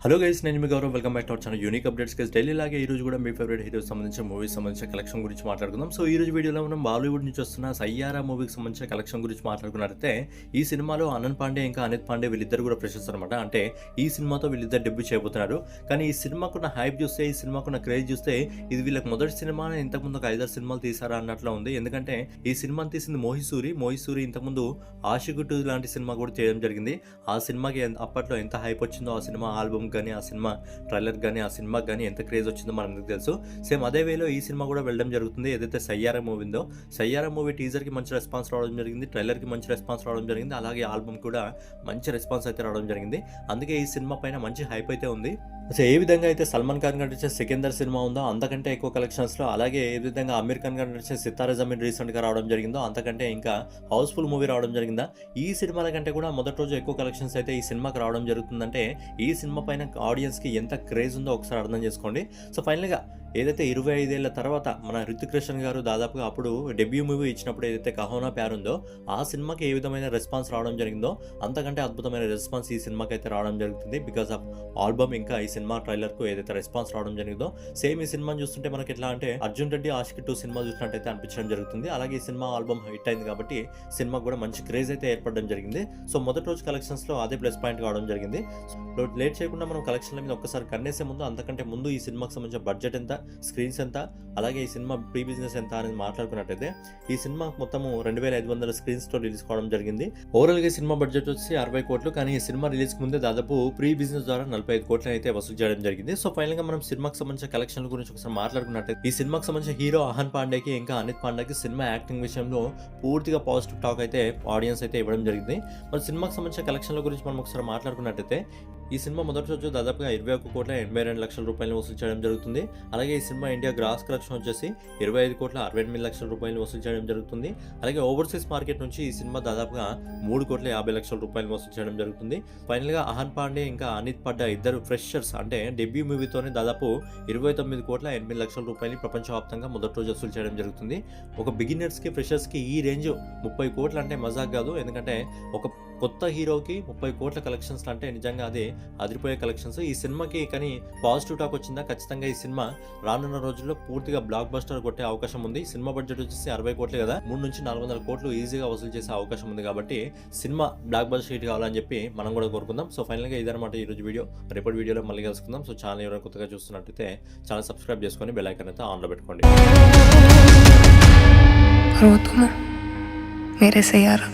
Hello guys, నేను మీ Gaurav. Welcome back to our channel unique updates guys. Daily లాగే ఈ రోజు కూడా మీ ఫేవరెట్ హీరోస్ సంబంధించిన మూవీస్ సంబంధించిన కలెక్షన్ గురించి మాట్లాడుకుందాం. సో ఈ రోజు వీడియోలో మనం బాలీవుడ్ నుంచి వస్తున్న సయ్యారా మూవీకి సంబంధించిన కలెక్షన్ గురించి మాట్లాడుకున్నట్లయితే ఈ సినిమాలో ఆనంద్ పాండే ఇంకా అనిత్ పాండే వీళ్ళిద్దరు కూడా ఫ్రెషర్స్ అనమాట. అంటే ఈ సినిమాతో వీళ్ళిద్దరు డెబ్యూ చేయబోతున్నారు. కానీ ఈ సినిమాకున్న హైప్ చూస్తే, ఈ సినిమాకున్న క్రేజ్ చూస్తే ఇది వీళ్ళకి మొదటి సినిమా, ఇంతకుముందు ఒక 5-6 సినిమాలు తీసారా అన్నట్లు ఉంది. ఎందుకంటే ఈ సినిమాని తీసింది మోహిసూరి ఇంతకుముందు ఆషికుటు లాంటి సినిమా కూడా చేయడం జరిగింది. ఆ సినిమాకి అప్పట్లో ఎంత హైప్ వచ్చిందో, ఆ సినిమా ఆల్బమ్ కానీ, ఆ సినిమా ట్రైలర్ కానీ, ఆ సినిమాకి కానీ ఎంత క్రేజ్ వచ్చిందో మనకు తెలుసు. సేమ్ అదే వేలో ఈ సినిమా కూడా వెళ్ళడం జరుగుతుంది. ఏదైతే సయ్యారా మూవీ ఉందో, సయ్యారా మూవీ టీజర్కి మంచి రెస్పాన్స్ రావడం జరిగింది, ట్రైలర్కి మంచి రెస్పాన్స్ రావడం జరిగింది, అలాగే ఆల్బమ్ కూడా మంచి రెస్పాన్స్ అయితే రావడం జరిగింది. అందుకే ఈ సినిమా పైన మంచి హైప్ అయితే ఉంది. అసలు ఏ విధంగా అయితే సల్మాన్ ఖాన్ గారు నటించిన సికిందర్ సినిమా ఉందో అంతకంటే ఎక్కువ కలెక్షన్స్లో, అలాగే ఏ విధంగా అమీర్ ఖాన్ గారు నటించిన సితారా జమీన్ రీసెంట్గా రావడం జరిగిందో అంతకంటే ఇంకా హౌస్ఫుల్ మూవీ రావడం జరిగిందా. ఈ సినిమాల కంటే కూడా మొదటి రోజు ఎక్కువ కలెక్షన్స్ అయితే ఈ సినిమాకి రావడం జరుగుతుందంటే ఈ సినిమా పైన ఆడియన్స్కి ఎంత క్రేజ్ ఉందో ఒకసారి అర్థం చేసుకోండి. సో ఫైనల్గా ఏదైతే 25 ఏళ్ల తర్వాత మన రితిక్ రోషన్ గారు దాదాపుగా అప్పుడు డెబ్యూ మూవీ ఇచ్చినప్పుడు ఏదైతే కహోనా ప్యార్ ఉందో ఆ సినిమాకి ఏ విధమైన రెస్పాన్స్ రావడం జరిగిందో అంతకంటే అద్భుతమైన రెస్పాన్స్ ఈ సినిమాకి అయితే రావడం జరుగుతుంది. బికాస్ ఆఫ్ ఆల్బమ్ ఇంకా ఈ సినిమా ట్రైలర్కు ఏదైతే రెస్పాన్స్ రావడం జరిగిందో, సేమ్ ఈ సినిమాని చూస్తుంటే మనకి ఎట్లా అంటే అర్జున్ రెడ్డి ఆషికి 2 సినిమా చూసినట్టయితే అనిపించడం జరుగుతుంది. అలాగే ఈ సినిమా ఆల్బమ్ హిట్ అయింది కాబట్టి సినిమాకి కూడా మంచి క్రేజ్ అయితే ఏర్పడడం జరిగింది. సో మొదటి రోజు కలెక్షన్స్లో అదే ప్లస్ పాయింట్ కావడం జరిగింది. లేట్ చేయకుండా మనం కలెక్షన్ల మీద ఒక్కసారి కన్నేసే ముందు, అంతకంటే ముందు ఈ సినిమాకి సంబంధించిన బడ్జెట్ ఎంత, స్క్రీన్స్ ఎంత, అలాగే ఈ సినిమా ప్రీ బిజినెస్ ఎంత అనేది మాట్లాడుకున్నట్టయితే ఈ సినిమా మొత్తము 2500 స్క్రీన్స్తో రిలీజ్ కావడం జరిగింది. ఓవరాల్గా ఈ సినిమా బడ్జెట్ వచ్చి 60 కోట్లు, కానీ ఈ సినిమా రిలీజ్కి ముందే దాదాపు ప్రీ బిజినెస్ ద్వారా 45 కోట్లు అయితే వసూలు చేయడం జరిగింది. సో ఫైనల్గా మనం సినిమాకి సంబంధించిన కలెక్షన్ల గురించి ఒకసారి మాట్లాడుకున్నట్టయితే ఈ సినిమాకి సంబంధించిన హీరో ఆనంద్ పాండేకి ఇంకా అనిత్ పాండేకి సినిమా యాక్టింగ్ విషయంలో పూర్తిగా పాజిటివ్ టాక్ అయితే ఆడియన్స్ అయితే ఇవ్వడం జరిగింది. మరి సినిమాకి సంబంధించిన కలెక్షన్ల గురించి మనం ఒకసారి మాట్లాడుకున్నట్టయితే ఈ సినిమా మొదటి రోజు దాదాపుగా 21,82,00,000 రూపాయలు వసూలు చేయడం జరుగుతుంది. అలాగే ఈ సినిమా ఇండియా గ్రాస్ కలెక్షన్ వచ్చేసి 25,68,00,000 రూపాయలు వసూలు చేయడం జరుగుతుంది. అలాగే ఓవర్సీస్ మార్కెట్ నుంచి ఈ సినిమా దాదాపుగా 3,50,00,000 రూపాయలు వసూలు చేయడం జరుగుతుంది. ఫైనల్గా ఆనంద్ పాండే ఇంకా అనిత్ పాండే ఇద్దరు ఫ్రెషర్స్ అంటే డెబ్యూ మూవీతోనే దాదాపు 29,08,00,000 రూపాయలు ప్రపంచవ్యాప్తంగా మొదటి రోజు వసూలు చేయడం జరుగుతుంది. ఒక బిగినర్స్కి, ఫ్రెషర్స్కి ఈ రేంజ్ 30 కోట్లు అంటే మజాక్ కాదు. ఎందుకంటే ఒక కొత్త హీరోకి 30 కోట్ల కలెక్షన్స్ అంటే నిజంగా అది అదిరిపోయే కలెక్షన్స్. ఈ సినిమాకి కానీ పాజిటివ్ టాక్ వచ్చిందా, ఖచ్చితంగా ఈ సినిమా రానున్న రోజుల్లో పూర్తిగా బ్లాక్ బస్టర్ కొట్టే అవకాశం ఉంది. సినిమా బడ్జెట్ వచ్చేసి 60 కోట్లు కదా, 300-400 కోట్లు ఈజీగా వసూలు చేసే అవకాశం ఉంది. కాబట్టి సినిమా బ్లాక్ బస్టర్ హిట్ కావాలని చెప్పి మనం కూడా కోరుకుందాం. సో ఫైనల్గా ఇదన్నమాట ఈరోజు వీడియో. రేపటి వీడియోలో మళ్ళీ కలుసుకుందాం. సో ఛానల్ ఎవరైనా కొత్తగా చూస్తున్నట్టయితే ఛానల్ సబ్స్క్రైబ్ చేసుకొని బెల్ ఐకాన్ అయితే ఆన్లో పెట్టుకోండి. मेरे सैयारा